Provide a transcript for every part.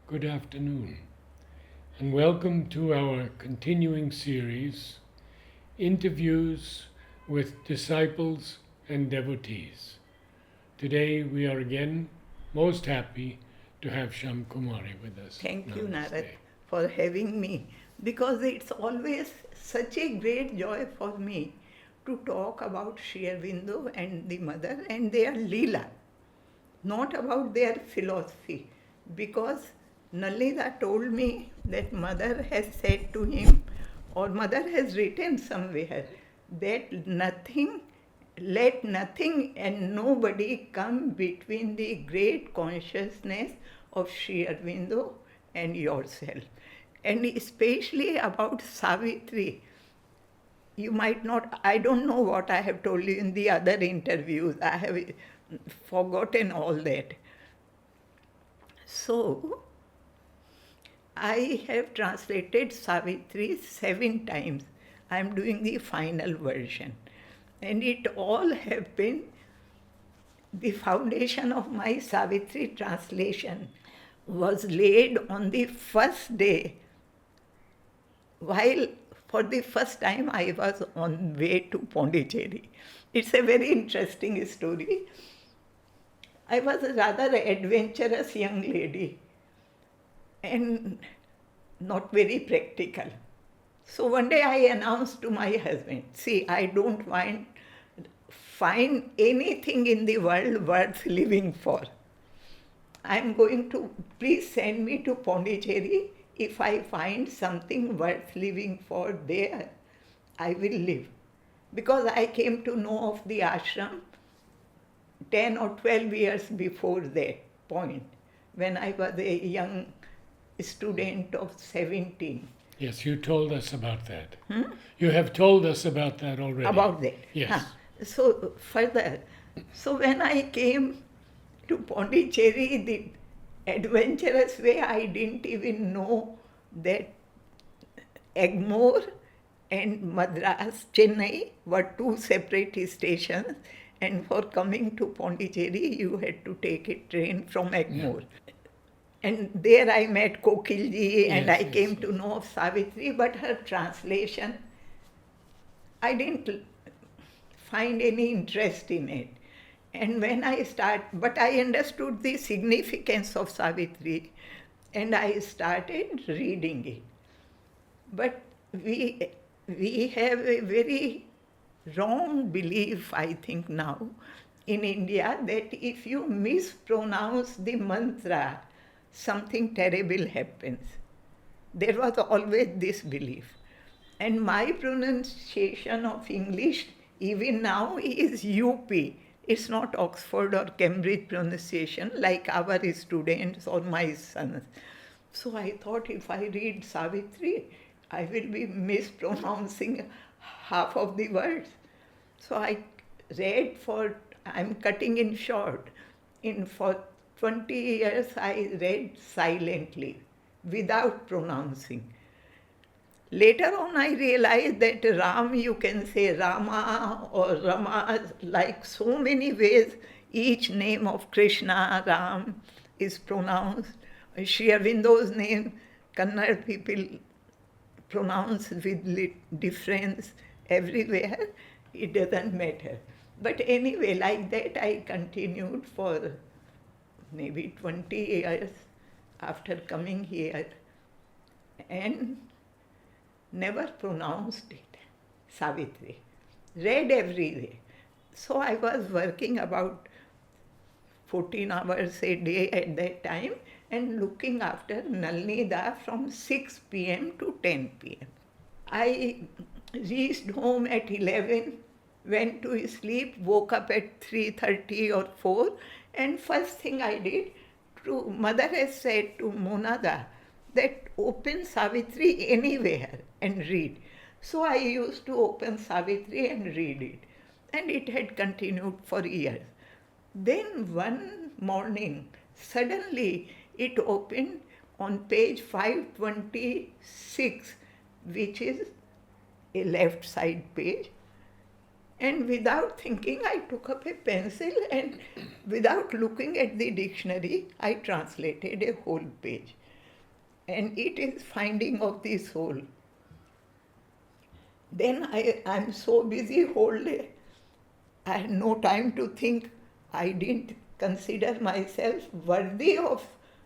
good afternoon, and welcome to our continuing series, Interviews with Disciples and Devotees. Today we are again most happy to have Shyam Kumari with us. Thank you, Namaste. Narad, for having me, because it's always such a great joy for me to talk about Sri Aurobindo and the mother and their Leela, not about their philosophy, because Nalida told me that mother has said to him, or mother has written somewhere, that let nothing and nobody come between the great consciousness of Sri Aurobindo and yourself. And especially about Savitri. You might not, I don't know what I have told you in the other interviews. I have forgotten all that. So, I have translated Savitri 7 times. I am doing the final version. And it all have been the foundation of my Savitri translation was laid on the first day while for the first time I was on way to Pondicherry. It's a very interesting story. I was a rather adventurous young lady and not very practical. So one day I announced to my husband, see, I don't find anything in the world worth living for. I'm going to, please send me to Pondicherry. If I find something worth living for there, I will live. Because I came to know of the ashram 10 or 12 years before that point, when I was a young student of 17. Yes, you told us about that. You have told us about that already. About that. Yes. So further, so when I came to Pondicherry, the adventurous way, I didn't even know that Egmore and Madras, Chennai were two separate stations, and for coming to Pondicherry, you had to take a train from Egmore. And there I met Kokilji and I came to know of Savitri, but her translation, I didn't find any interest in it. And when but I understood the significance of Savitri and I started reading it. But we have a very wrong belief, I think now, in India that if you mispronounce the mantra, something terrible happens. There was always this belief. And my pronunciation of English, even now, is UP. It's not Oxford or Cambridge pronunciation like our students or my sons. So I thought if I read Savitri, I will be mispronouncing half of the words. So I read I'm cutting in short, for 20 years I read silently, without pronouncing. Later on I realized that Ram, you can say Rama or Rama, like so many ways, each name of Krishna, Ram is pronounced. Sri Aurobindo's name, Kannada people pronounce with difference everywhere, it doesn't matter. But anyway, like that I continued for maybe 20 years after coming here and never pronounced it, Savitri. Read every day. So I was working about 14 hours a day at that time and looking after Nalnida from 6 p.m. to 10 p.m. I reached home at 11, went to sleep, woke up at 3:30 or 4, and first thing I did, mother has said to Monada that open Savitri anywhere and read. So I used to open Savitri and read it. And it had continued for years. Then one morning, suddenly it opened on page 526, which is a left side page. And without thinking, I took up a pencil and without looking at the dictionary, I translated a whole page. and it is Finding of the Soul. Then I'm so busy whole day, I had no time to think. I didn't consider myself worthy of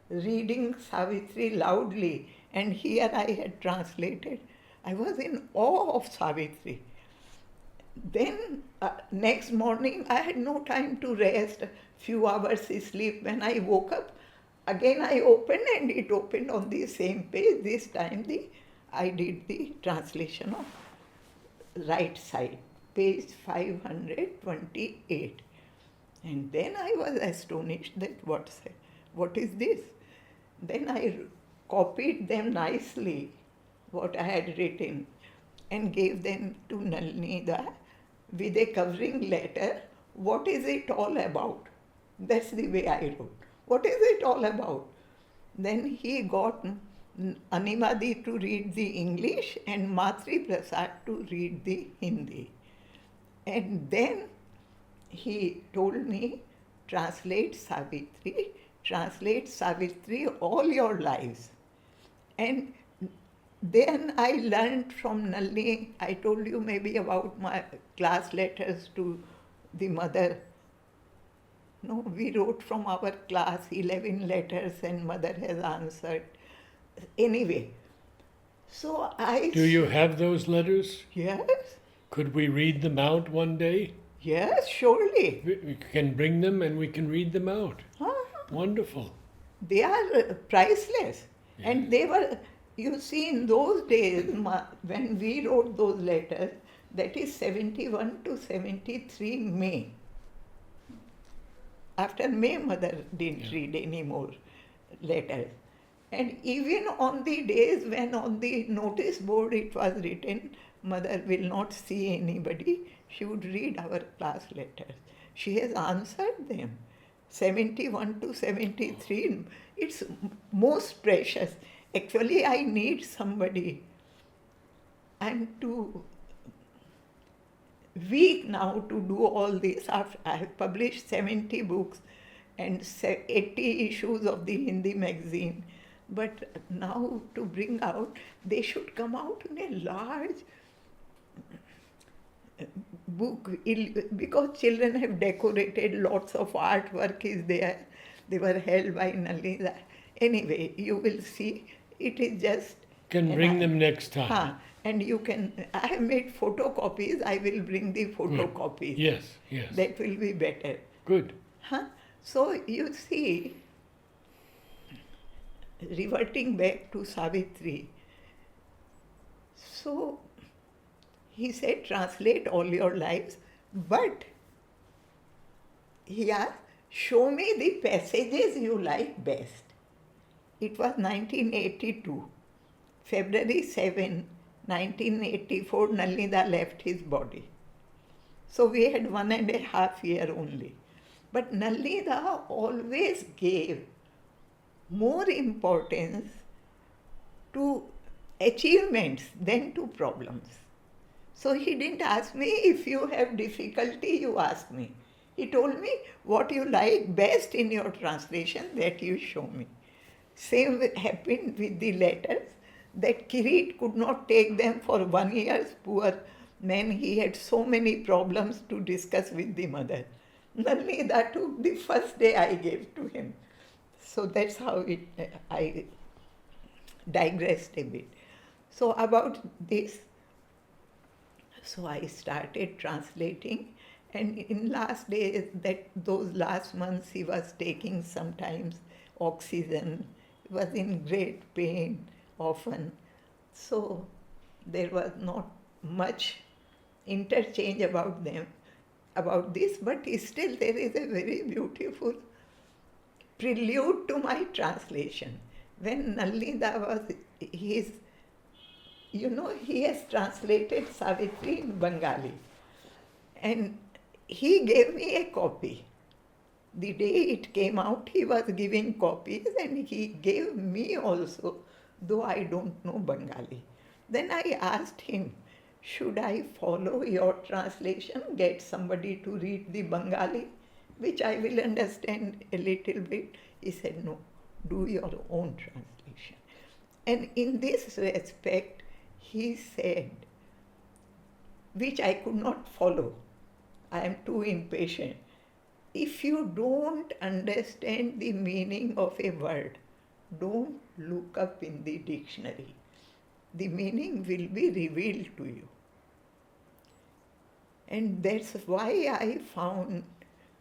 reading Savitri loudly, and here I had translated. I was in awe of Savitri. Then next morning I had no time to rest, few hours sleep. When I woke up, again I opened and it opened on the same page. This time I did the translation of right side, page 528. And then I was astonished that what is this? Then I copied them nicely, what I had written, and gave them to Nalnida with a covering letter. What is it all about? That's the way I wrote. What is it all about? Then he got Animadi to read the English and Matri Prasad to read the Hindi. And then he told me, translate Savitri all your lives. And then I learned from Nalini, I told you maybe about my class letters to the mother. No, we wrote from our class 11 letters and mother has answered. Anyway, so Do you have those letters? Yes, Could we read them out one day? yes, surely. We can bring them and we can read them out. Huh? Wonderful. They are priceless. And they were, you see, in those days, when we wrote those letters, that is 71 to 73 May. After May, mother didn't read any more letters. And even on the days when on the notice board it was written, mother will not see anybody, she would read our class letters. She has answered them. 71 to 73, it's most precious. Actually, I need somebody. I'm too weak now to do all this. I have published 70 books and 80 issues of the Hindi magazine. But now to bring out, they should come out in a large book, because children have decorated, lots of artwork is there. They were held by Nalini. Anyway, you will see, it is just... Can bring them next time. And you can, I have made photocopies, I will bring the photocopies. Yes, yes. That will be better. Good. So you see, reverting back to Savitri, so he said, translate all your lives, but he asked, show me the passages you like best. It was 1982, February 7, 1984, Nalnida left his body. So we had 1.5 years only. But Nalnida always gave more importance to achievements than to problems. So he didn't ask me, if you have difficulty, you ask me. He told me, what you like best in your translation, that you show me. Same happened with the letters, that Kirit could not take them for 1 year. Poor man, he had so many problems to discuss with the mother. Nalnida took the first day I gave to him. So that's how I digressed a bit. So about this, so I started translating, and in last days, those last months, he was taking sometimes oxygen, he was in great pain often. So there was not much interchange about this, but still there is a very beautiful prelude to my translation. When Nalnida was he has translated Savitri in Bengali, and he gave me a copy. The day it came out, he was giving copies, and he gave me also, though I don't know Bengali. Then I asked him, should I follow your translation, get somebody to read the Bengali, which I will understand a little bit? He said, no, do your own translation. And in this respect, he said, which I could not follow. I am too impatient. If you don't understand the meaning of a word, don't look up in the dictionary. The meaning will be revealed to you. And that's why I found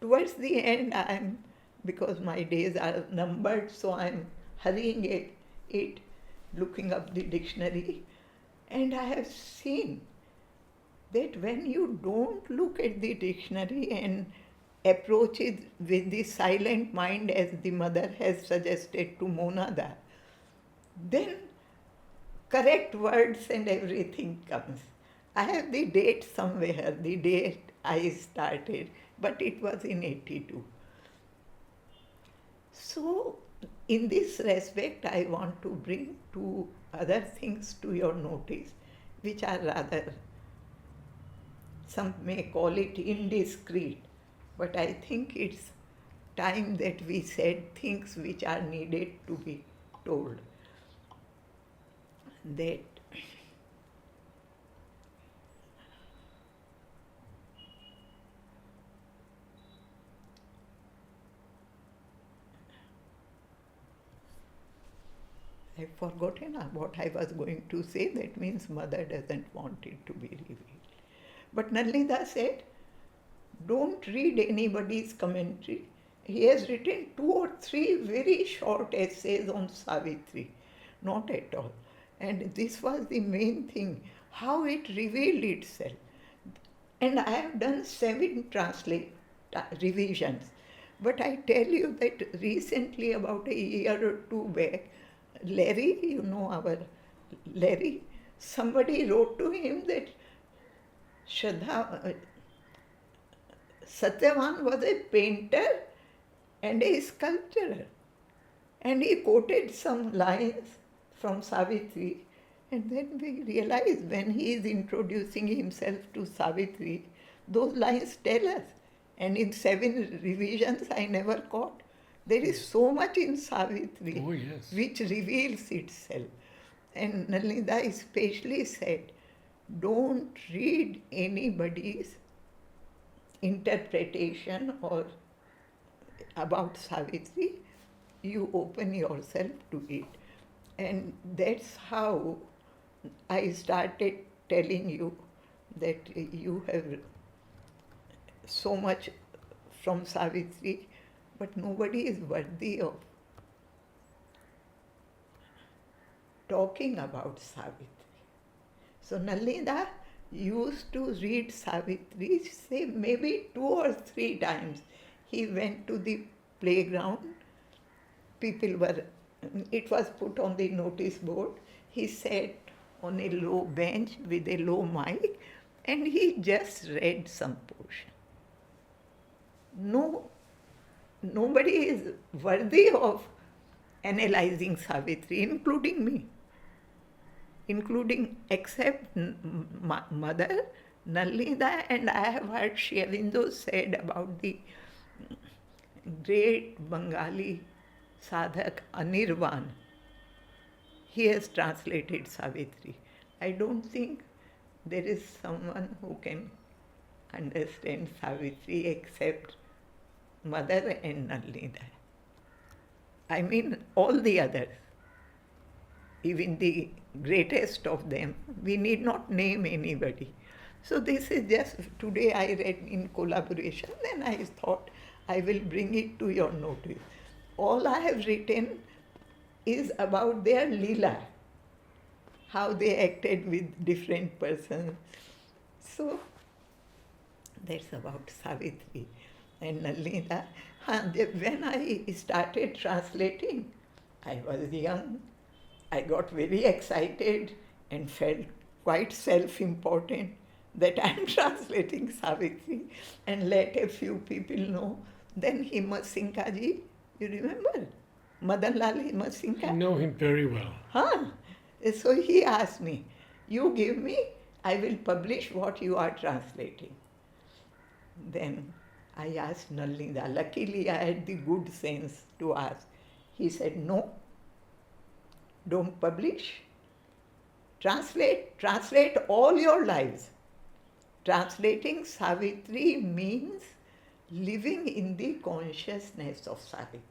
towards the end, because my days are numbered, so I'm hurrying it, looking up the dictionary. And I have seen that when you don't look at the dictionary and approach it with the silent mind, as the mother has suggested to Monada, then correct words and everything comes. I have the date somewhere, the date I started, but it was in 82. So, in this respect, I want to bring two other things to your notice, which are rather, some may call it indiscreet, but I think it's time that we said things which are needed to be told. That I've forgotten what I was going to say. That means mother doesn't want it to be revealed. But Nalnida said, don't read anybody's commentary. He has written 2 or 3 very short essays on Savitri. Not at all. And this was the main thing, how it revealed itself. And I have done 7 revisions. But I tell you that recently, about a year or 2 back, Larry, you know our Larry, somebody wrote to him that Satyavan was a painter and a sculptor. And he quoted some lines from Savitri, and then we realized when he is introducing himself to Savitri, those lines tell us. And in 7 revisions, I never caught. There is so much in Savitri which reveals itself. And Nalnida especially said, don't read anybody's interpretation or about Savitri, you open yourself to it. And that's how I started telling you that you have so much from Savitri, but nobody is worthy of talking about Savitri. So Nalnida used to read Savitri, say maybe 2 or 3 times. He went to the playground, it was put on the notice board. He sat on a low bench with a low mic and he just read some portion. Nobody is worthy of analyzing Savitri, including me. Except mother, Nalnida, and I have heard Aurobindo said about the great Bengali sadhak Anirvan. He has translated Savitri. I don't think there is someone who can understand Savitri except mother and Nalnida. I mean all the others, even the greatest of them, we need not name anybody. So this is just, today I read in collaboration, then I thought I will bring it to your notice. All I have written is about their lila, how they acted with different persons. So that's about Savitri and Nalnida. When I started translating, I was young. I got very excited and felt quite self-important that I am translating Savitri, and let a few people know. Then Himmat Singh Kaji, you remember? Madan Lal Himmat Singh Ka? I know him very well. So he asked me, you give me, I will publish what you are translating. Then I asked Nalnida. Luckily I had the good sense to ask. He said, no, don't publish. Translate all your lives. Translating Savitri means living in the consciousness of Savitri.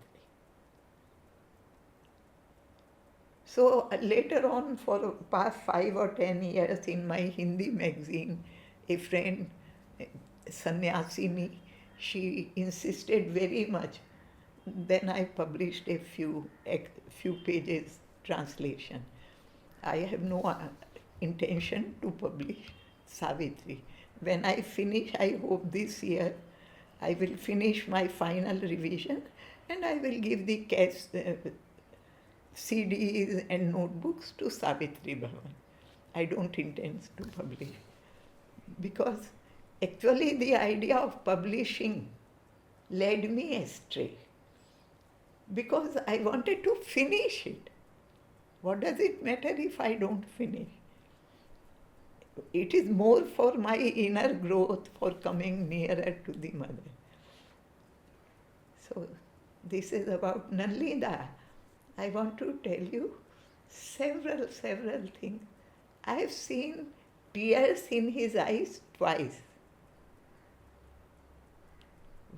So later on, for past 5 or 10 years in my Hindi magazine, a friend, Sannyasini, she insisted very much. Then I published a few pages translation. I have no intention to publish Savitri. When I finish, I hope this year, I will finish my final revision and I will give the CDs and notebooks to Savitri Bhavan. I don't intend to publish because actually the idea of publishing led me astray because I wanted to finish it. What does it matter if I don't finish? It is more for my inner growth, for coming nearer to the mother. So this is about Nalida. I want to tell you several things. I have seen tears in his eyes twice.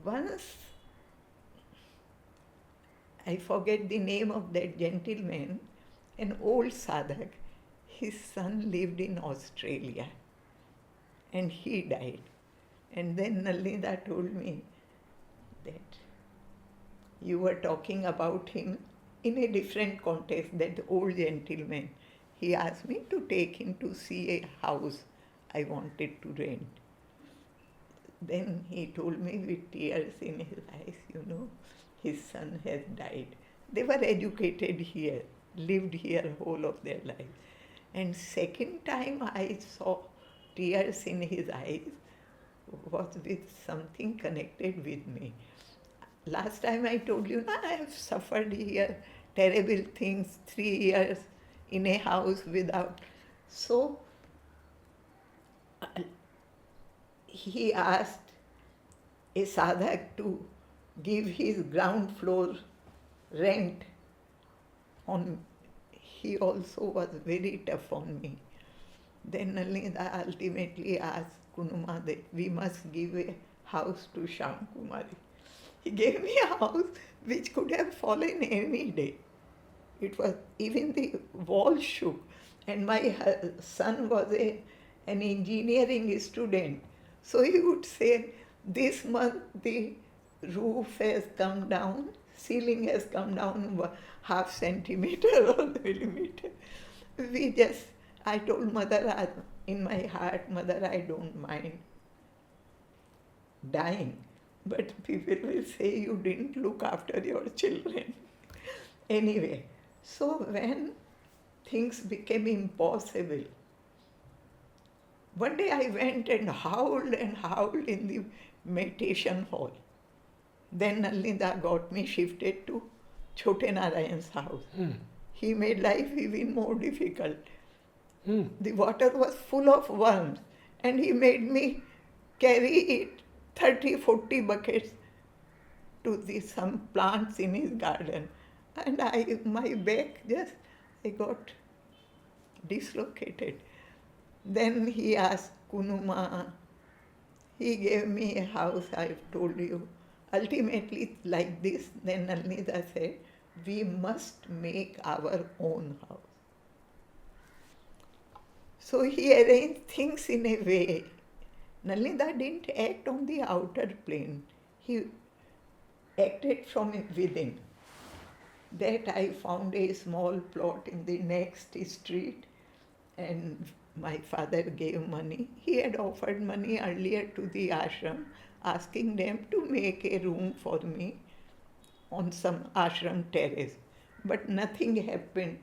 Once, I forget the name of that gentleman, an old sadhak. His son lived in Australia and he died. And then Nalida told me that you were talking about him in a different context, that old gentleman. He asked me to take him to see a house I wanted to rent. Then he told me with tears in his eyes, his son has died. They were educated here, lived here whole of their life. And second time I saw tears in his eyes was with something connected with me. Last time I told you, I have suffered here terrible things, 3 years in a house without. So he asked a sadhak to give his ground floor rent on. He also was very tough on me. Then Nalida ultimately asked Kunuma that we must give a house to Shyam Kumari. He gave me a house which could have fallen any day. It was, even the wall shook. And my son was an engineering student. So he would say, this month the roof has come down, ceiling has come down half centimeter or millimeter. I told mother, in my heart, mother, I don't mind dying. But people will say you didn't look after your children. Anyway, so when things became impossible, one day I went and howled in the meditation hall. Then Nalida got me shifted to Chote Narayan's house. He made life even more difficult. The water was full of worms and he made me carry it 30-40 buckets to some plants in his garden. And my back I got dislocated. Then he asked Kunuma, he gave me a house, I've told you. Ultimately, like this, then Nalnida said, we must make our own house. So he arranged things in a way. Nalnida didn't act on the outer plane. He acted from within. That I found a small plot in the next street and my father gave money. He had offered money earlier to the ashram, asking them to make a room for me on some ashram terrace. But nothing happened.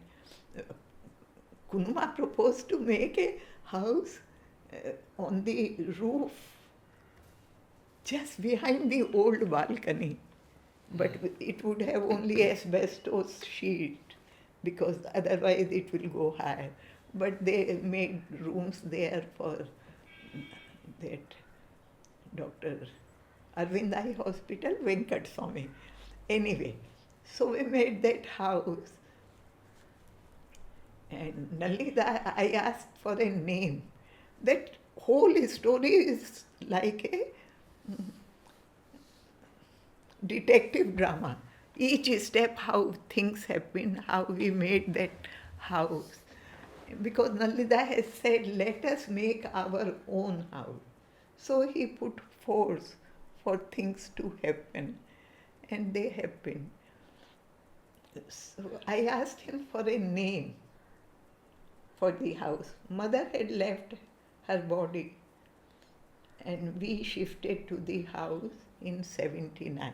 Kunuma proposed to make a house on the roof just behind the old balcony. But it would have only asbestos sheet because otherwise it will go higher. But they made rooms there for that Dr. Arvind Eye Hospital, Venkat Swami. Anyway, so we made that house. And Nalida, I asked for a name. That whole story is like a detective drama. Each step, how things happen, how we made that house. Because Nalida has said, let us make our own house. So he put force for things to happen, and they happened. So I asked him for a name for the house. Mother had left her body, and we shifted to the house in 79.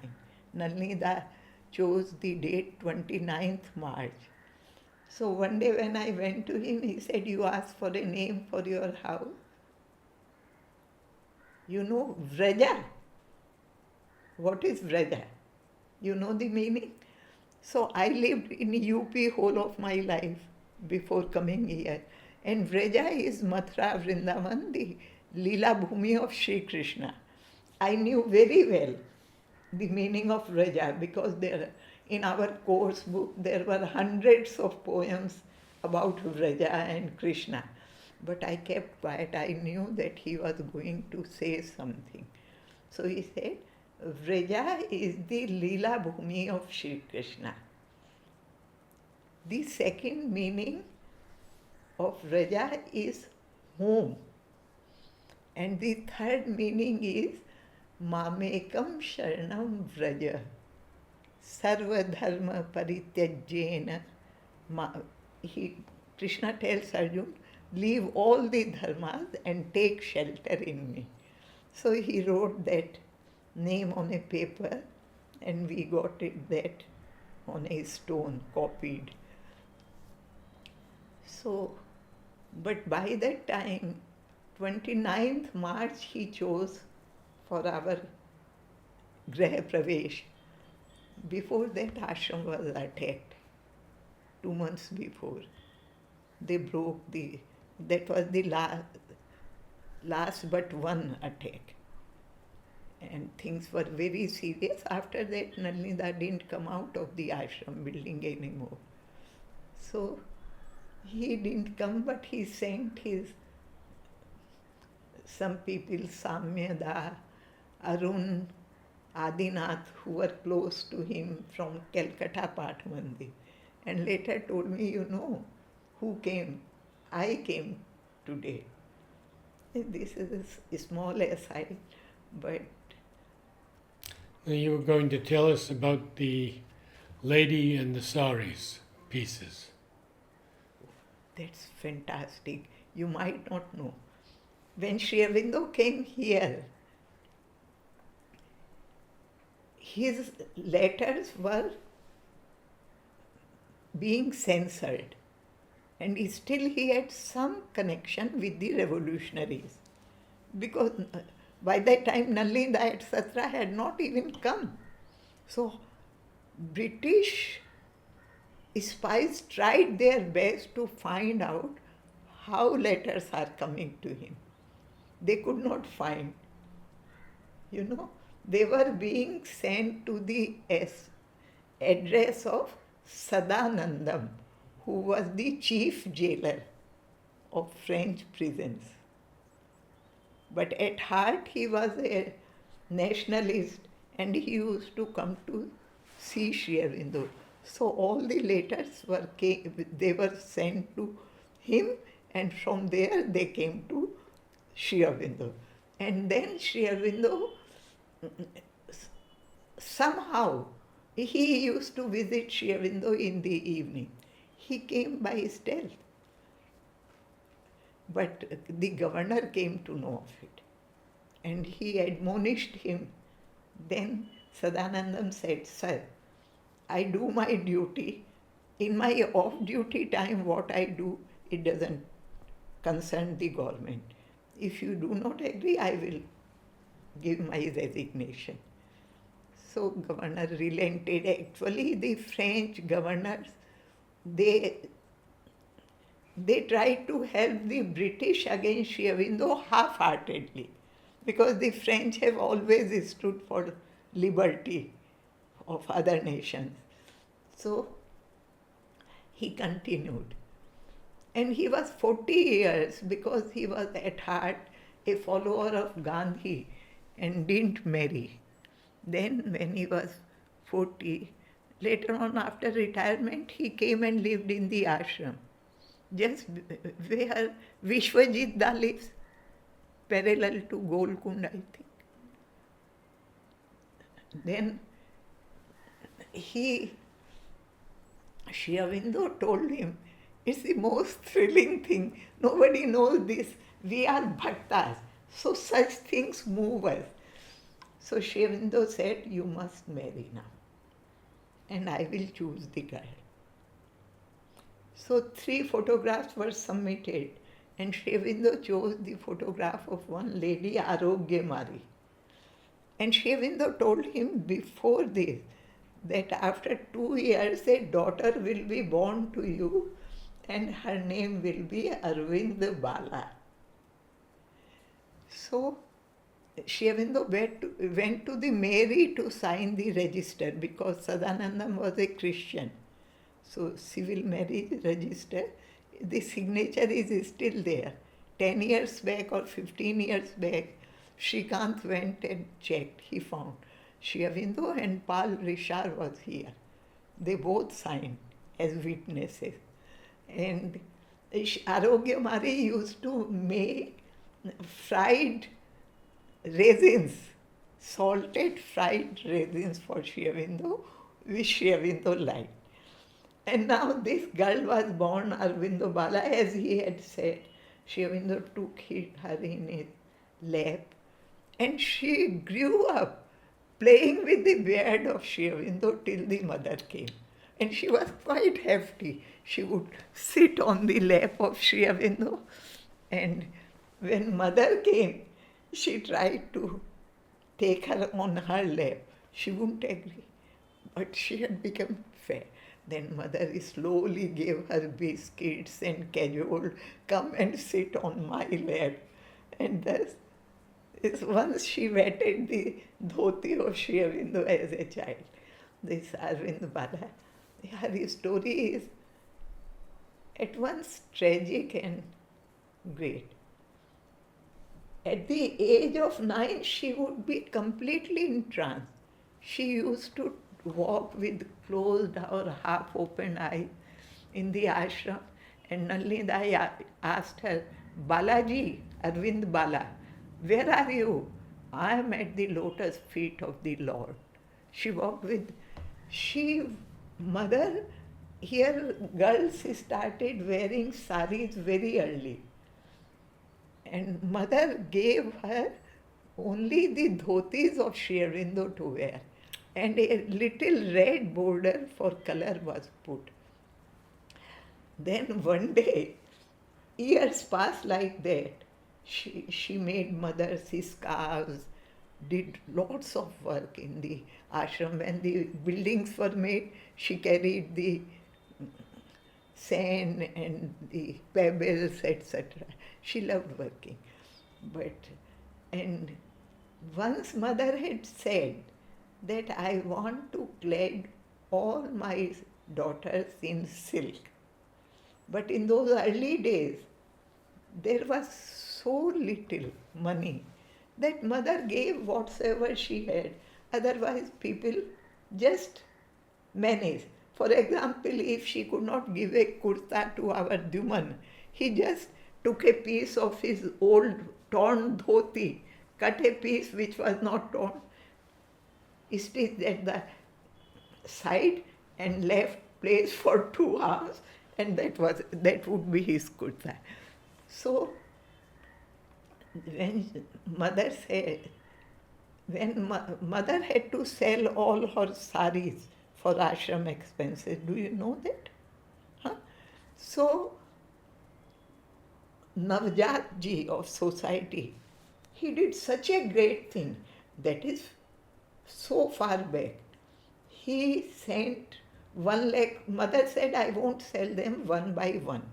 Nalnida chose the date 29th March. So one day when I went to him, he said, you asked for a name for your house? You know Vraja? What is Vraja? You know the meaning? So I lived in UP whole of my life before coming here. And Vraja is Mathura Vrindavan, the Leela Bhumi of Sri Krishna. I knew very well the meaning of Vraja because there, in our course book there were hundreds of poems about Vraja and Krishna. But I kept quiet. I knew that he was going to say something. So he said, Vraja is the Leela Bhumi of Sri Krishna. The second meaning of Vraja is home. And the third meaning is Mamekam Sharanam Vraja. Sarva Dharma Parityajena. Krishna tells Arjuna, leave all the dharmas and take shelter in me. So he wrote that name on a paper, and we got it that on a stone, copied. So, but by that time, 29th March he chose for our Graha Pravesh. Before that, ashram was attacked. 2 months before. They broke that was the last but one attack. And things were very serious. After that, Nalnida didn't come out of the ashram building anymore. So he didn't come, but he sent some people, Samyada, Arun, Adinath, who were close to him from Calcutta Path Mandir. And later told me, you know, who came? I came today. This is a small aside, but... Now you were going to tell us about the Lady and the Saris pieces. That's fantastic. You might not know. When Sri Aurobindo came here, his letters were being censored, and he had some connection with the revolutionaries, because by that time Nalnida etc. had not even come. So British spies tried their best to find out how letters are coming to him. They could not find. They were being sent to the address of Sadanandam, who was the chief jailer of French prisons. But at heart he was a nationalist, and he used to come to see Sri Aurobindo. So all the letters were sent to him, and from there they came to Sri Aurobindo. And then Sri Aurobindo, somehow, he used to visit Sri Aurobindo in the evening. He came by stealth. But the governor came to know of it, and he admonished him. Then Sadanandam said, Sir, I do my duty. In my off-duty time, what I do, it doesn't concern the government. If you do not agree, I will give my resignation. So governor relented. Actually, the French governors, they tried to help the British against Sri Aurobindo half-heartedly, because the French have always stood for liberty of other nations. So he continued. And he was 40 years because he was at heart a follower of Gandhi and didn't marry. Then, when he was 40, later on after retirement, he came and lived in the ashram, just where Vishwajit Da lives, parallel to Golkund, I think. Then Sri Aurobindo told him, it's the most thrilling thing. Nobody knows this. We are bhaktas. So such things move us. So Sri Aurobindo said, you must marry now. And I will choose the girl. So 3 photographs were submitted. And Sri Aurobindo chose the photograph of one lady, Aurobindo. And Sri Aurobindo told him before this that after 2 years a daughter will be born to you and her name will be Aurobindo Bala. So Sri Aurobindo went to the Mairie to sign the register because Sadanandam was a Christian. So civil marriage register, the signature is still there. 10 years back or 15 years back, Shrikant went and checked. He found Sri Aurobindo and Pal Rishar was here. They both signed as witnesses. And Aurobindo used to make fried raisins, salted fried raisins for Sri Aurobindo, which Sri Aurobindo liked. And now this girl was born Aurobindo Bala, as he had said. Sri Aurobindo took her in his lap, and she grew up playing with the beard of Sri Aurobindo till the mother came. And she was quite hefty. She would sit on the lap of Sri Aurobindo, and when mother came, she tried to take her on her lap. She wouldn't agree, but she had become fat. Then mother slowly gave her biscuits and cajole, come and sit on my lap. And thus, once she wetted the dhoti of Sri Aurobindo as a child. This Aurobindo Bala, her story is at once tragic and great. At the age of 9, she would be completely in trance. She used to walk with closed or half-open eyes in the ashram, and Nalini asked her, Balaji, Aurobindo Bala, where are you? I am at the lotus feet of the Lord. She walked with, mother, here girls started wearing saris very early. And mother gave her only the dhotis of Sri Aurobindo to wear. And a little red border for color was put. Then one day, years passed like that. She made mother's scarves, did lots of work in the ashram. When the buildings were made, she carried the sand and the pebbles, etc. She loved working. And once mother had said that I want to clad all my daughters in silk. But in those early days, there was so little money that mother gave whatsoever she had. Otherwise, people just managed. For example, if she could not give a kurta to our Duman, he just took a piece of his old torn dhoti, cut a piece which was not torn, stitched at the side and left place for 2 hours, and that would be his kurta. So when mother had to sell all her saris for ashram expenses, do you know that? Huh? So Navjat ji of society, he did such a great thing that is so far back. He sent 1 lakh. Mother said, I won't sell them one by one.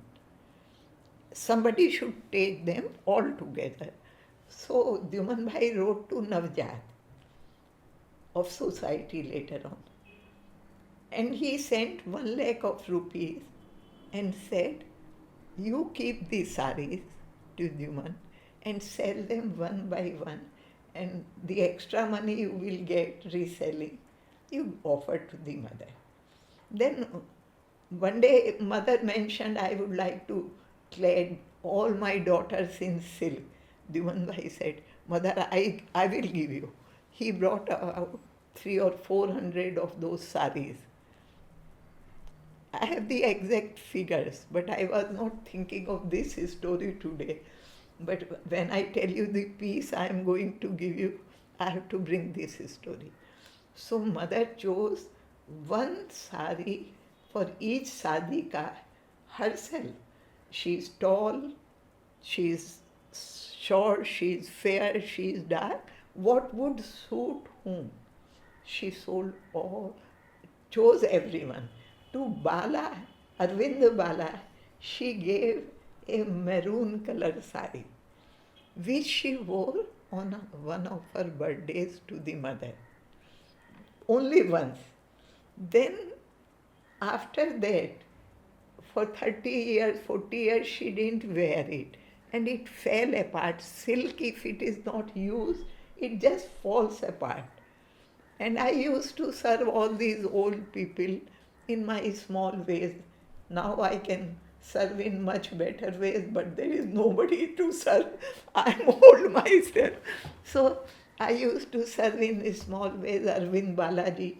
Somebody should take them all together. So Dyuman Bhai wrote to Navjat of society later on. And he sent 1 lakh of rupees and said, you keep these saris, Tyujuman, and sell them one by one, and the extra money you will get reselling, you offer to the mother. Then one day mother mentioned, I would like to clad all my daughters in silk. Divan Bhai said, Mother, I will give you. He brought out 300 or 400 of those saris. I have the exact figures, but I was not thinking of this story today. But when I tell you the piece I am going to give you, I have to bring this story. So mother chose one sari for each sadika herself. She is tall, she is short, she is fair, she is dark. What would suit whom? She sold all, chose everyone. To Bala, Arvind Bala, she gave a maroon color sari, which she wore on one of her birthdays to the mother. Only once. Then, after that, for 30 years, 40 years, she didn't wear it. And it fell apart. Silk, if it is not used, it just falls apart. And I used to serve all these old people in my small ways. Now I can serve in much better ways, but there is nobody to serve. I'm old myself. So I used to serve in small ways, Arvind Balaji.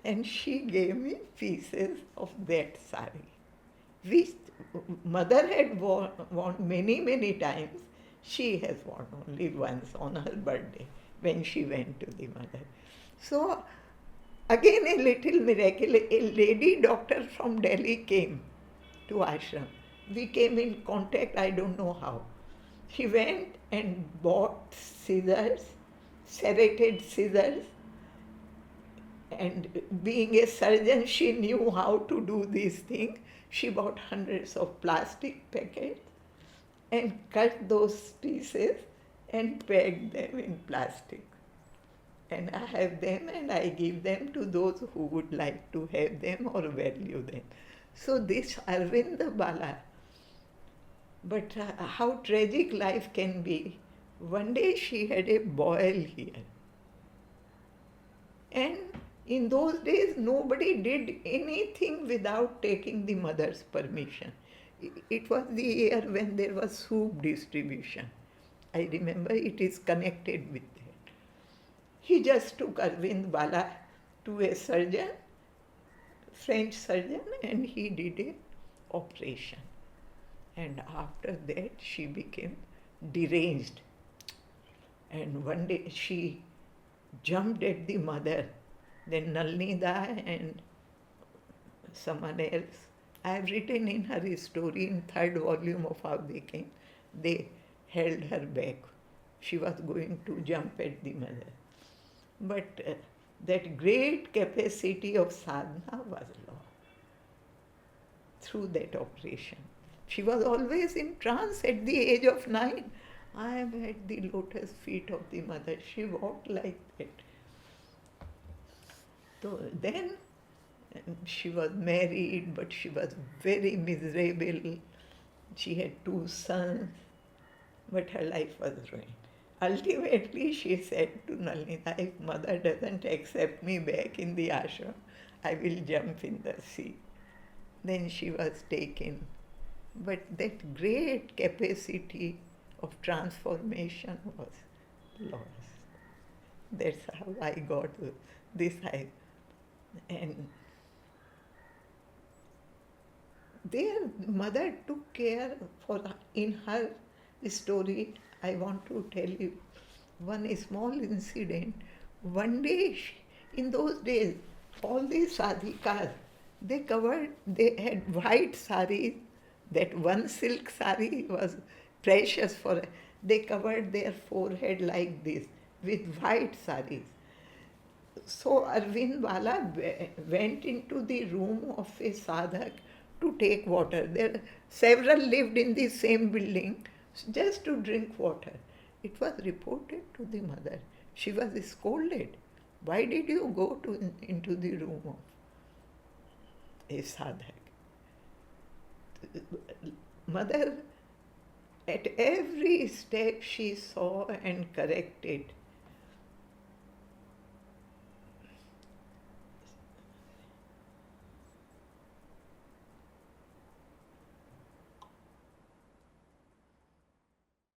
And she gave me pieces of that sari, which mother had worn many, many times. She has worn only once on her birthday when she went to the mother. So, again a little miracle. A lady doctor from Delhi came to ashram. We came in contact, I don't know how. She went and bought scissors, serrated scissors, and being a surgeon, she knew how to do these things. She bought hundreds of plastic packets and cut those pieces and packed them in plastic. And I have them and I give them to those who would like to have them or value them. So this Arvind Bala, but how tragic life can be. One day she had a boil here. And in those days, nobody did anything without taking the mother's permission. It was the year when there was soup distribution. I remember it is connected with that. He just took Arvind Bala to a surgeon, French surgeon, and he did an operation. And after that, she became deranged. And one day she jumped at the mother. Then Nalnida and someone else. I have written in her story in third volume of How They Came. They held her back. She was going to jump at the mother. But that great capacity of sadhana was lost through that operation. She was always in trance at the age of 9. I am at the lotus feet of the mother. She walked like that. So then she was married, but she was very miserable. She had 2 sons, but her life was ruined. Ultimately, she said to Nalnita, if mother doesn't accept me back in the ashram, I will jump in the sea. Then she was taken. But that great capacity of transformation was lost. That's how I got this. And their mother took care for, in her story, I want to tell you one small incident. One day, in those days, all these sadhikas, they had white saris. That one silk sari was precious for, they covered their forehead like this with white saris. So Arvind Bala went into the room of a sadhak to take water. There several lived in the same building just to drink water. It was reported to the mother. She was scolded. Why did you go into the room of a sadhak? Mother, at every step she saw and corrected.